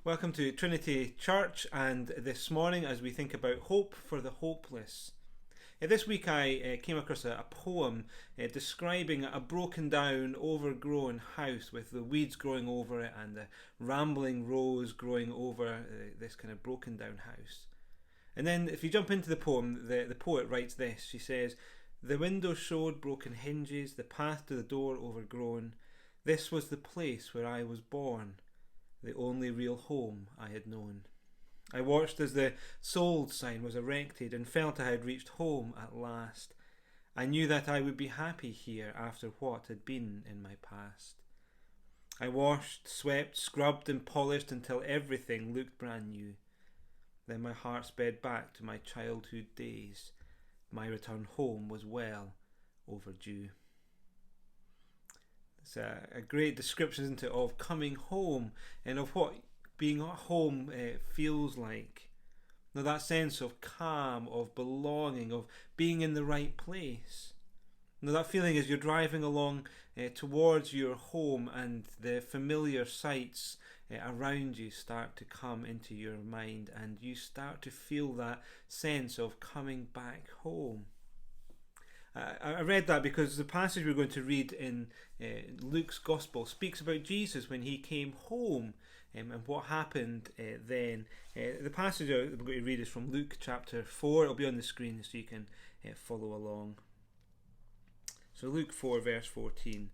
Welcome to Trinity Church, and this morning as we think about hope for the hopeless. This week I came across a poem describing a broken down, overgrown house with the weeds growing over it and the rambling rose growing over this kind of broken down house. And then if you jump into the poem, the poet writes this. She says, "The window showed broken hinges, the path to the door overgrown. This was the place where I was born, the only real home I had known. I watched as the sold sign was erected and felt I had reached home at last. I knew that I would be happy here after what had been in my past. I washed, swept, scrubbed and polished until everything looked brand new. Then my heart sped back to my childhood days. My return home was well overdue." It's a great description, isn't it, of coming home and of what being at home feels like. Now, that sense of calm, of belonging, of being in the right place. Now, that feeling as you're driving along towards your home and the familiar sights around you start to come into your mind and you start to feel that sense of coming back home. I read that because the passage we're going to read in Luke's Gospel speaks about Jesus when he came home and what happened then. The passage I'm going to read is from Luke chapter 4. It'll be on the screen so you can follow along. So Luke 4 verse 14.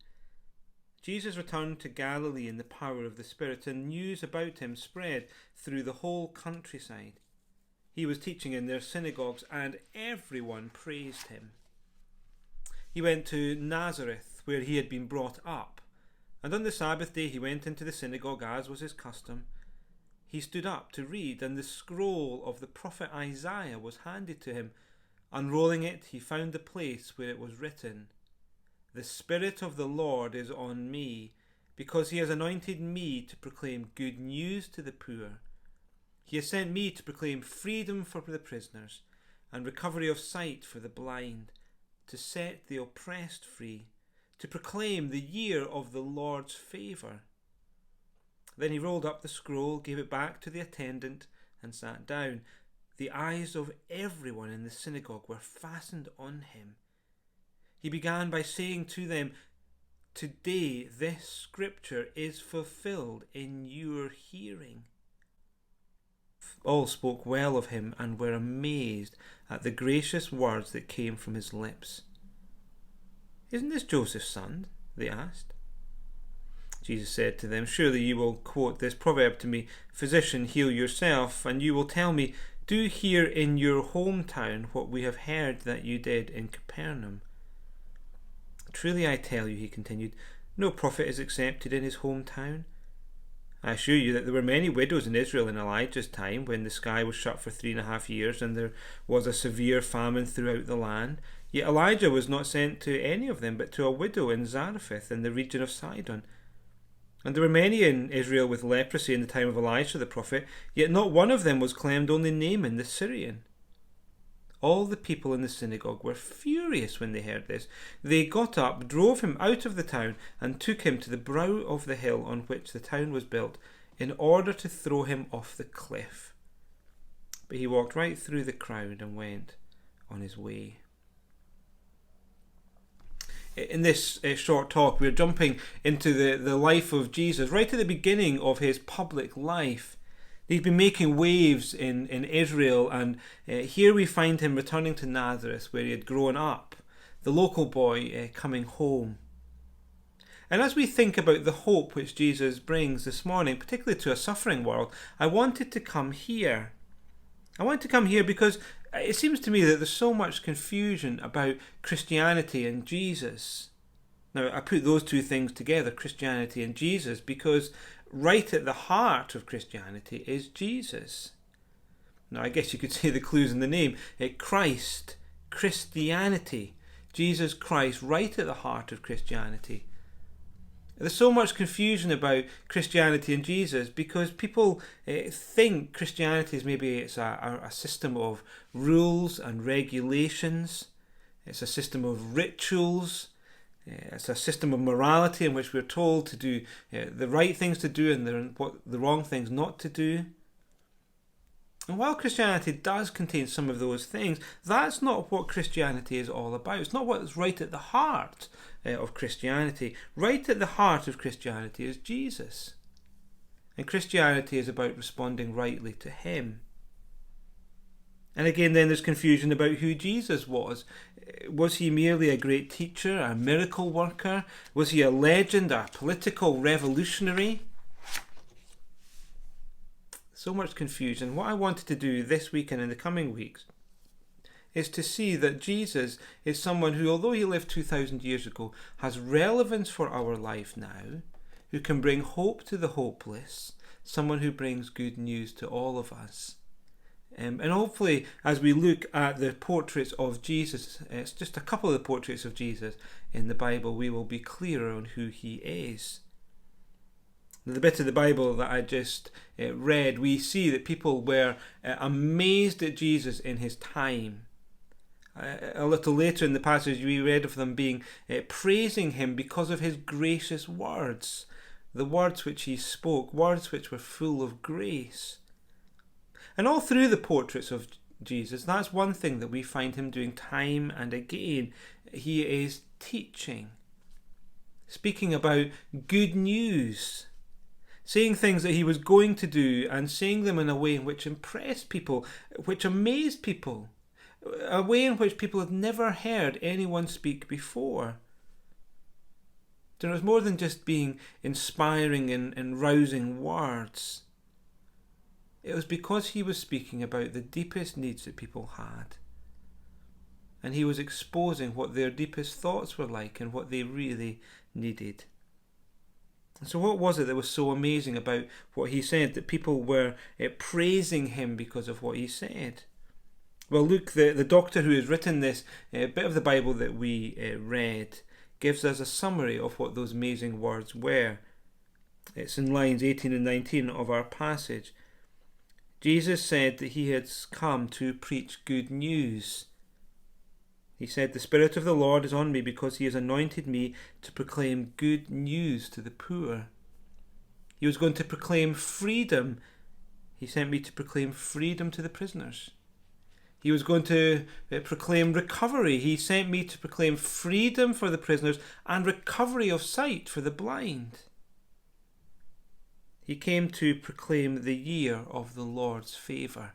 Jesus returned to Galilee in the power of the Spirit, and news about him spread through the whole countryside. He was teaching in their synagogues and everyone praised him. He went to Nazareth, where he had been brought up, and on the Sabbath day he went into the synagogue as was his custom. He stood up to read, and the scroll of the prophet Isaiah was handed to him. Unrolling it, he found the place where it was written, "The Spirit of the Lord is on me, because he has anointed me to proclaim good news to the poor. He has sent me to proclaim freedom for the prisoners, and recovery of sight for the blind, to set the oppressed free, to proclaim the year of the Lord's favour." Then he rolled up the scroll, gave it back to the attendant, and sat down. The eyes of everyone in the synagogue were fastened on him. He began by saying to them, "Today this scripture is fulfilled in your hearing." All spoke well of him and were amazed at the gracious words that came from his lips. "Isn't this Joseph's son?" they asked. Jesus said to them, "Surely you will quote this proverb to me, 'Physician, heal yourself,' and you will tell me, 'Do here in your hometown what we have heard that you did in Capernaum.' Truly I tell you," he continued, "no prophet is accepted in his hometown. I assure you that there were many widows in Israel in Elijah's time, when the sky was shut for 3.5 years and there was a severe famine throughout the land. Yet Elijah was not sent to any of them, but to a widow in Zarephath in the region of Sidon. And there were many in Israel with leprosy in the time of Elisha the prophet, yet not one of them was cleansed, only Naaman the Syrian." All the people in the synagogue were furious when they heard this. They got up, drove him out of the town, and took him to the brow of the hill on which the town was built, in order to throw him off the cliff. But he walked right through the crowd and went on his way. In this short talk, we're jumping into the life of Jesus, right at the beginning of his public life. He's been making waves in Israel, and here we find him returning to Nazareth, where he had grown up, the local boy coming home. And as we think about the hope which Jesus brings this morning, particularly to a suffering world, I wanted to come here. I want to come here because it seems to me that there's so much confusion about Christianity and Jesus. Now, I put those two things together, Christianity and Jesus, because right at the heart of Christianity is Jesus. Now, I guess you could say the clue's in the name. Christ, Christianity, Jesus Christ, right at the heart of Christianity. There's so much confusion about Christianity and Jesus because people think Christianity is maybe it's a system of rules and regulations. It's a system of rituals. It's a system of morality in which we're told to do the right things to do and the wrong things not to do. And while Christianity does contain some of those things, that's not what Christianity is all about. It's not what's right at the heart of Christianity. Right at the heart of Christianity is Jesus. And Christianity is about responding rightly to him. And again, then there's confusion about who Jesus was. Was he merely a great teacher, a miracle worker? Was he a legend, a political revolutionary? So much confusion. What I wanted to do this week and in the coming weeks is to see that Jesus is someone who, although he lived 2,000 years ago, has relevance for our life now, who can bring hope to the hopeless, someone who brings good news to all of us. And hopefully, as we look at the portraits of Jesus, it's just a couple of the portraits of Jesus in the Bible, we will be clearer on who he is. The bit of the Bible that I just read, we see that people were amazed at Jesus in his time. A little later in the passage, we read of them being praising him because of his gracious words, the words which he spoke, words which were full of grace. And all through the portraits of Jesus, that's one thing that we find him doing time and again. He is teaching, speaking about good news, saying things that he was going to do and saying them in a way in which impressed people, which amazed people, a way in which people had never heard anyone speak before. So it was more than just being inspiring and rousing words. It was because he was speaking about the deepest needs that people had. And he was exposing what their deepest thoughts were like and what they really needed. And so what was it that was so amazing about what he said, that people were praising him because of what he said? Well, Luke, the doctor who has written this bit of the Bible that we read, gives us a summary of what those amazing words were. It's in lines 18 and 19 of our passage. Jesus said that he had come to preach good news. He said, "The Spirit of the Lord is on me because he has anointed me to proclaim good news to the poor." He was going to proclaim freedom. He sent me to proclaim freedom to the prisoners. He was going to proclaim recovery. He sent me to proclaim freedom for the prisoners and recovery of sight for the blind. He came to proclaim the year of the Lord's favour.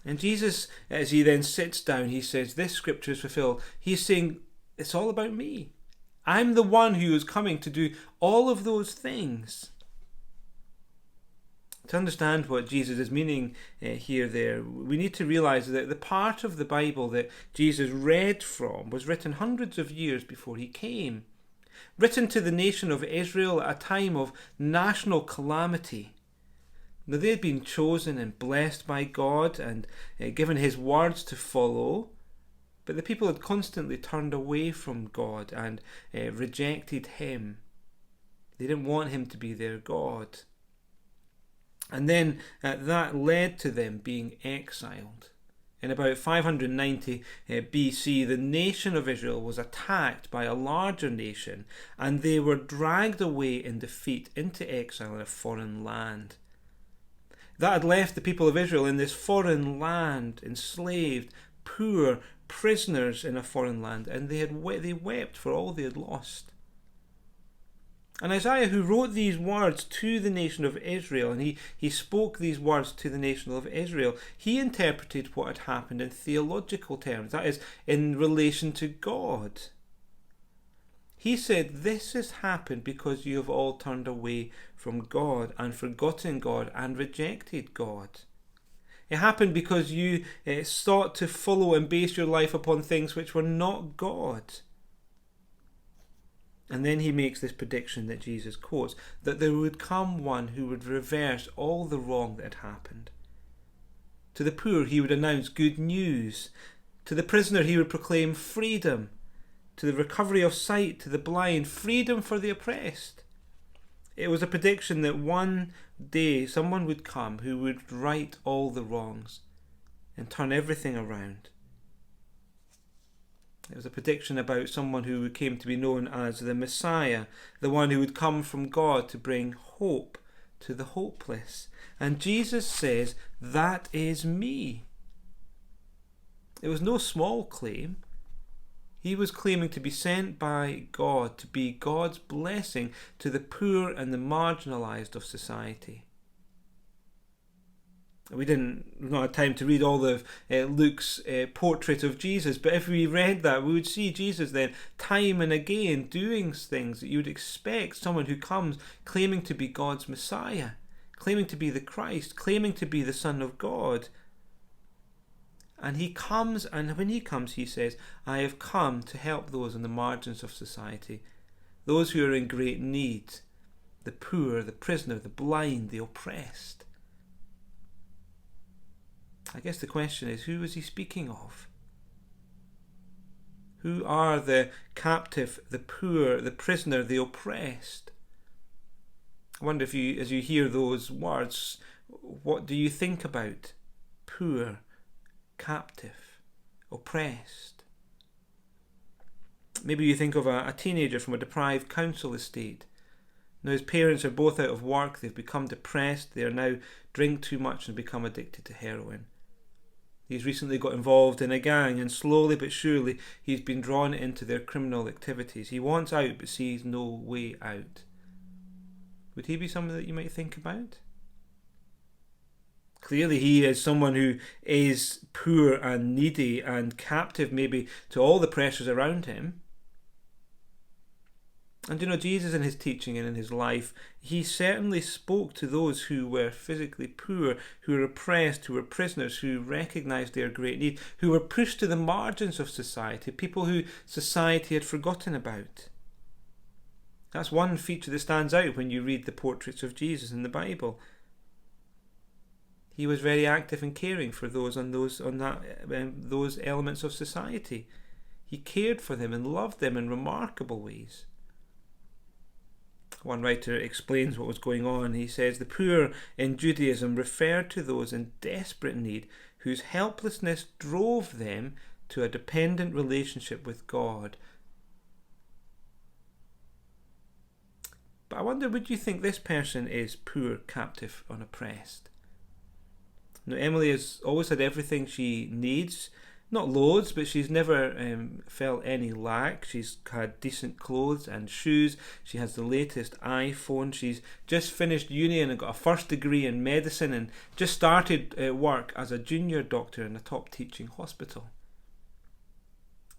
And Jesus, as he then sits down, he says, this scripture is fulfilled. He's saying, it's all about me. I'm the one who is coming to do all of those things. To understand what Jesus is meaning there, we need to realize that the part of the Bible that Jesus read from was written hundreds of years before he came. Written to the nation of Israel at a time of national calamity. Now, they had been chosen and blessed by God and given his words to follow, but the people had constantly turned away from God and rejected him. They didn't want him to be their God. And then that led to them being exiled. In about 590 BC, the nation of Israel was attacked by a larger nation, and they were dragged away in defeat into exile in a foreign land. That had left the people of Israel in this foreign land, enslaved, poor, prisoners in a foreign land, and they wept for all they had lost. And Isaiah, who wrote these words to the nation of Israel, and he spoke these words to the nation of Israel, he interpreted what had happened in theological terms, that is, in relation to God. He said, this has happened because you have all turned away from God and forgotten God and rejected God. It happened because you sought to follow and base your life upon things which were not God. And then he makes this prediction that Jesus quotes, that there would come one who would reverse all the wrong that had happened. To the poor he would announce good news. To the prisoner he would proclaim freedom. To the recovery of sight, to the blind, freedom for the oppressed. It was a prediction that one day someone would come who would right all the wrongs and turn everything around. It was a prediction about someone who came to be known as the Messiah, the one who would come from God to bring hope to the hopeless. And Jesus says, "That is me." It was no small claim. He was claiming to be sent by God to be God's blessing to the poor and the marginalised of society. We not have time to read all of Luke's portrait of Jesus, but if we read that, we would see Jesus then time and again doing things that you would expect someone who comes claiming to be God's Messiah, claiming to be the Christ, claiming to be the Son of God. And he comes, and when he comes, he says, "I have come to help those on the margins of society, those who are in great need, the poor, the prisoner, the blind, the oppressed." I guess the question is, who is he speaking of? Who are the captive, the poor, the prisoner, the oppressed? I wonder if you, as you hear those words, what do you think about? Poor, captive, oppressed. Maybe you think of a teenager from a deprived council estate. Now his parents are both out of work, they've become depressed, they are now drink too much and become addicted to heroin. He's recently got involved in a gang, and slowly but surely he's been drawn into their criminal activities. He wants out but sees no way out. Would he be someone that you might think about? Clearly he is someone who is poor and needy and captive maybe to all the pressures around him. And you know, Jesus in his teaching and in his life, he certainly spoke to those who were physically poor, who were oppressed, who were prisoners, who recognised their great need, who were pushed to the margins of society, people who society had forgotten about. That's one feature that stands out when you read the portraits of Jesus in the Bible. He was very active in caring for those elements of society. He cared for them and loved them in remarkable ways. One writer explains what was going on. He says, "The poor in Judaism referred to those in desperate need whose helplessness drove them to a dependent relationship with God." But I wonder, would you think this person is poor, captive, and oppressed? Now, Emily has always had everything she needs. Not loads, but she's never felt any lack. She's had decent clothes and shoes. She has the latest iPhone. She's just finished uni and got a first degree in medicine and just started work as a junior doctor in a top teaching hospital.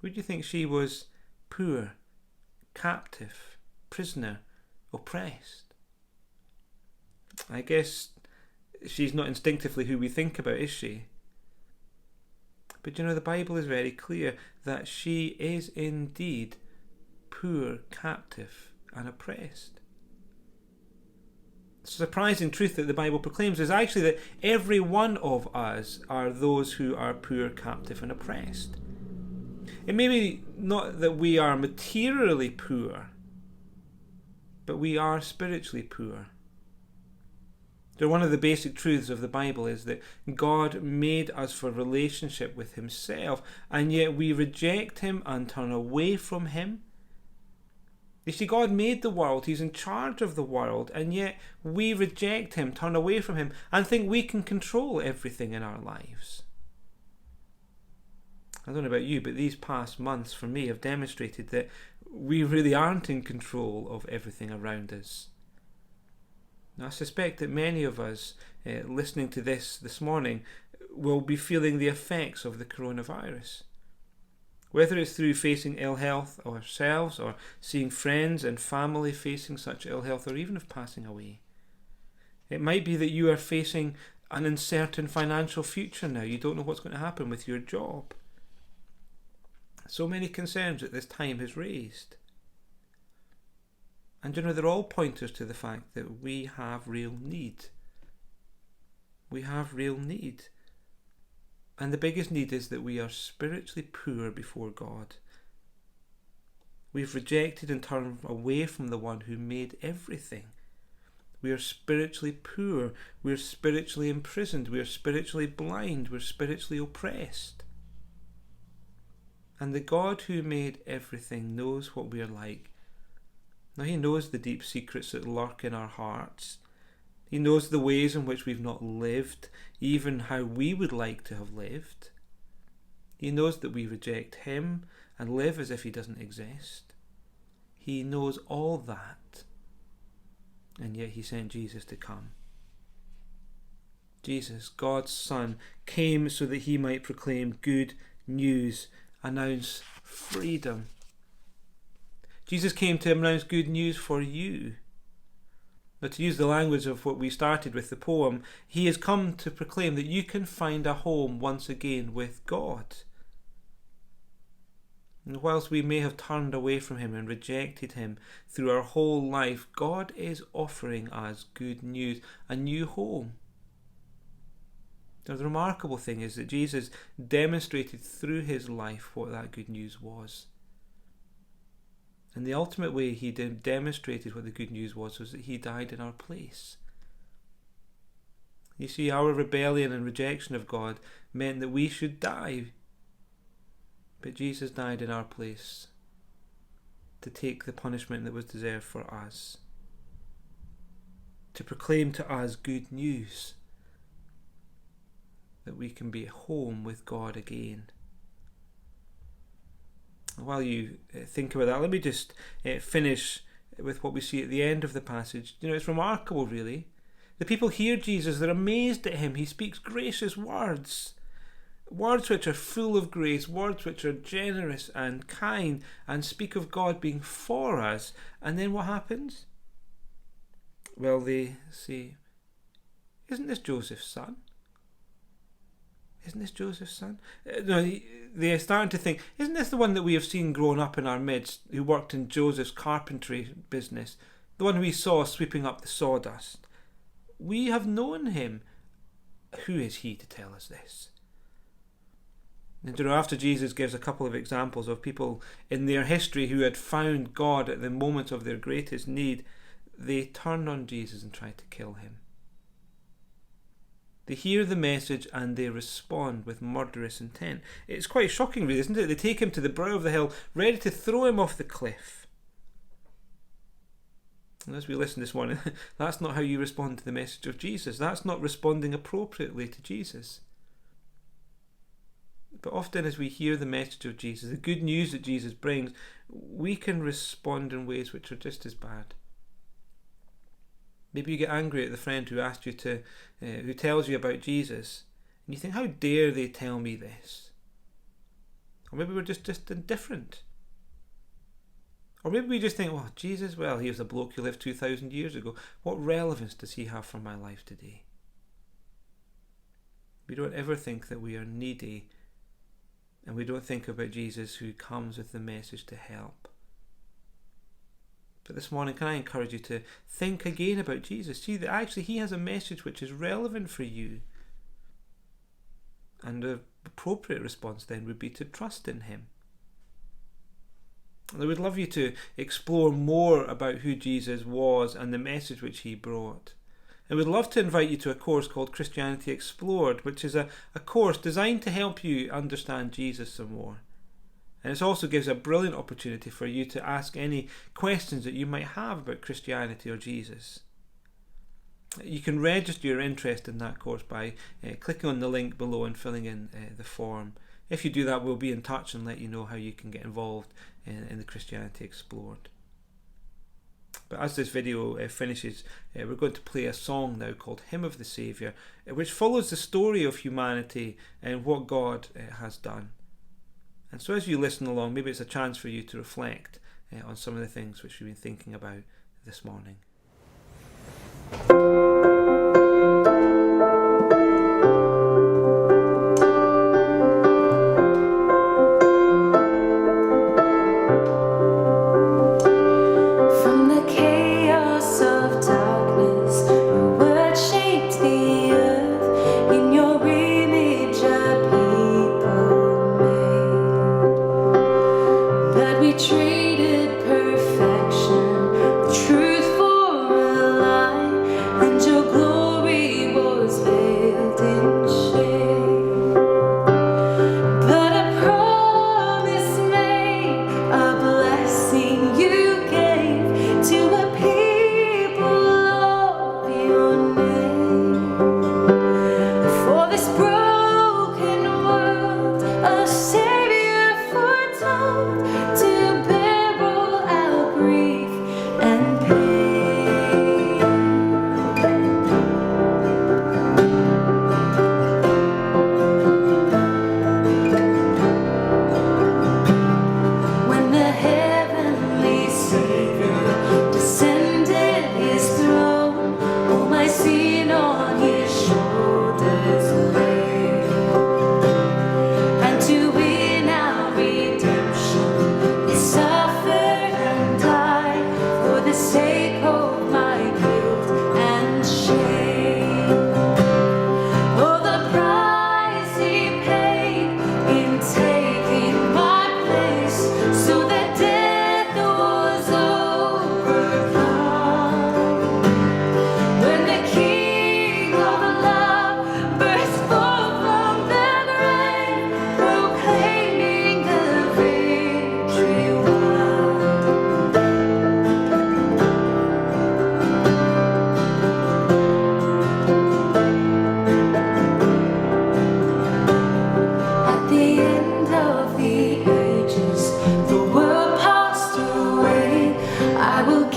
Would you think she was poor, captive, prisoner, oppressed? I guess she's not instinctively who we think about, is she? But you know, the Bible is very clear that she is indeed poor, captive, and oppressed. The surprising truth that the Bible proclaims is actually that every one of us are those who are poor, captive, and oppressed. It may be not that we are materially poor, but we are spiritually poor. So one of the basic truths of the Bible is that God made us for relationship with himself, and yet we reject him and turn away from him. You see, God made the world, he's in charge of the world, and yet we reject him, turn away from him, and think we can control everything in our lives. I don't know about you, but these past months for me have demonstrated that we really aren't in control of everything around us. Now, I suspect that many of us listening to this morning will be feeling the effects of the coronavirus. Whether it's through facing ill health ourselves or seeing friends and family facing such ill health or even of passing away. It might be that you are facing an uncertain financial future now. You don't know what's going to happen with your job. So many concerns that this time has raised. And you know, they're all pointers to the fact that we have real need. We have real need. And the biggest need is that we are spiritually poor before God. We've rejected and turned away from the one who made everything. We are spiritually poor. We're spiritually imprisoned. We're spiritually blind. We're spiritually oppressed. And the God who made everything knows what we're like. Now, he knows the deep secrets that lurk in our hearts. He knows the ways in which we've not lived, even how we would like to have lived. He knows that we reject him and live as if he doesn't exist. He knows all that. And yet he sent Jesus to come. Jesus, God's Son, came so that he might proclaim good news, announce freedom. Jesus came to announce good news for you. Now, to use the language of what we started with the poem, he has come to proclaim that you can find a home once again with God. And whilst we may have turned away from him and rejected him through our whole life, God is offering us good news, a new home. Now, the remarkable thing is that Jesus demonstrated through his life what that good news was. And the ultimate way he demonstrated what the good news was that he died in our place. You see, our rebellion and rejection of God meant that we should die. But Jesus died in our place to take the punishment that was deserved for us. To proclaim to us good news. That we can be at home with God again. While you think about that, let me just finish with what we see at the end of the passage. You know, it's remarkable, really. The people hear Jesus, they're amazed at him. He speaks gracious words. Words which are full of grace, words which are generous and kind, and speak of God being for us. And then what happens? Well, they say, isn't this Joseph's son? Isn't this Joseph's son? No, they're starting to think, isn't this the one that we have seen growing up in our midst, who worked in Joseph's carpentry business, the one we saw sweeping up the sawdust? We have known him. Who is he to tell us this? And after Jesus gives a couple of examples of people in their history who had found God at the moment of their greatest need, they turn on Jesus and try to kill him. They hear the message and they respond with murderous intent. It's quite shocking, really, isn't it? They take him to the brow of the hill, ready to throw him off the cliff. And as we listen this morning, that's not how you respond to the message of Jesus. That's not responding appropriately to Jesus. But often as we hear the message of Jesus, the good news that Jesus brings, we can respond in ways which are just as bad. Maybe you get angry at the friend who asked you who tells you about Jesus, and you think, how dare they tell me this? Or maybe we're just indifferent. Or maybe we just think, well, Jesus, well, he was a bloke who lived 2,000 years ago. What relevance does he have for my life today? We don't ever think that we are needy, and we don't think about Jesus who comes with the message to help. But this morning, can I encourage you to think again about Jesus? See that actually he has a message which is relevant for you. And the appropriate response then would be to trust in him. And I would love you to explore more about who Jesus was and the message which he brought. I would love to invite you to a course called Christianity Explored, which is a course designed to help you understand Jesus some more. And it also gives a brilliant opportunity for you to ask any questions that you might have about Christianity or Jesus. You can register your interest in that course by clicking on the link below and filling in the form. If you do that, we'll be in touch and let you know how you can get involved in the Christianity Explored. But as this video finishes, we're going to play a song now called Hymn of the Saviour, which follows the story of humanity and what God has done. And so as you listen along, maybe it's a chance for you to reflect on some of the things which we've been thinking about this morning. Traded perfection, truth for a lie, and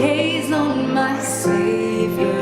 gaze on my Saviour.